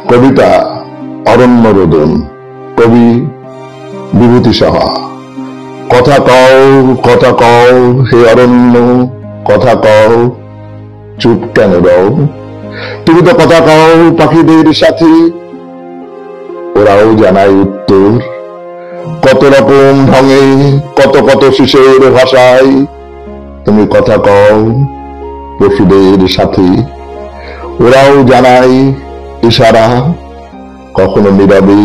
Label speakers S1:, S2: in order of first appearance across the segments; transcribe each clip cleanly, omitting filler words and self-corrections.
S1: কবিতা অরণ্য রোদন, কবি বিভূতি সাহা। কথা কও হে অরণ্য, কথা কও, চুপ কেন রও? তুমি তো কথা কও পাখিদের সাথে, ওরাও জানায় উত্তর। কত রকম ঢঙে, কত কত শিশের ভাষায় তুমি কথা কও পশুদের সাথে, ওরাও জানায় ইশারা। কখনো নীরবে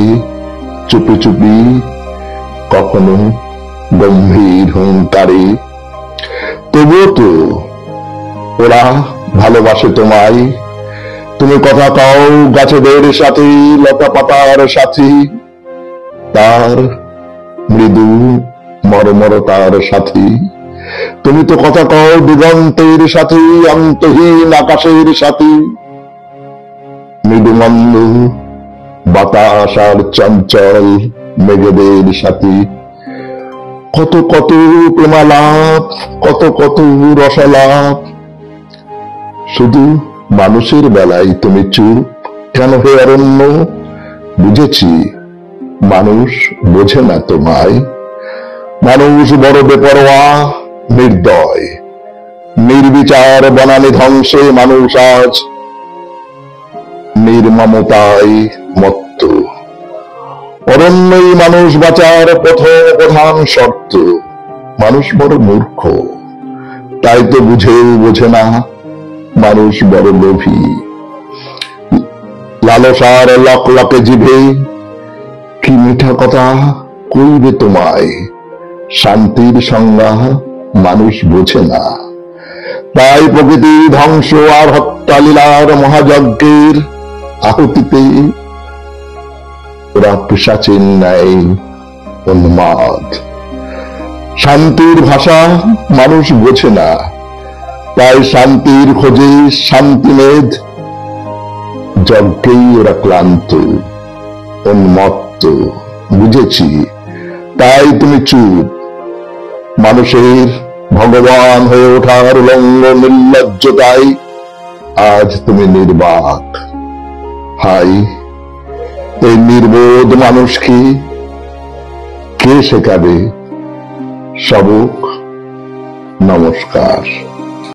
S1: চুপি চুপি, কখনো গম্ভীর হুঙ্কারে। তবুও তো ওরা ভালোবাসে তোমায়। তুমি কথা কও গাছেদের সাথে, লতা পাতার সাথে, তার মৃদু মরমরতার সাথে। তুমি তো কথা কও দিগন্তের সাথে, অন্তহীন আকাশের সাথে। মৃদুমন্দ বাতাস আর চঞ্চল মেঘেদের সাথে। কত কত প্রেমালাপ, কত কত রসালাপ। শুধু মানুষের বেলায় তুমি চুপ কেন হে অরণ্য? বুঝেছি মানুষ বোঝে না তোমায়। মানুষ বড় বেপরোয়া, নির্দয়, নির্বিচার বনানী ধ্বংসে মানুষ আজ নির্মমতায় মত্ত। অরণ্যই মানুষ বাঁচার প্রথম প্রধান শর্ত। মানুষ বড় মূর্খ, তাই তো বুঝেও বোঝে না মানুষ বড় লোভী। লালসার লকলকে জিভে কি মিঠা কথা কইবে তোমায়। শান্তির সংজ্ঞা মানুষ বোঝে না, তাই প্রকৃতি ধ্বংস আর হত্যালীলার মহাযজ্ঞের আহুতিতে ওরা পিশাচের ন্যায় উন্মাদ। শান্তির ভাষা মানুষ বোঝে না, তাই শান্তির খোঁজে শান্তিমেধ যজ্ঞেই ওরা ক্লান্ত উন্মত্ত। বুঝেছি, তাই তুমি চুপ। মানুষের ভগবান হয়ে ওঠার উলঙ্গ নির্লজ্জতায় আজ তুমি নির্বাক। হাই, এই নির্বোধ মানুষকে কে শেখাবে সবক? নমস্কার।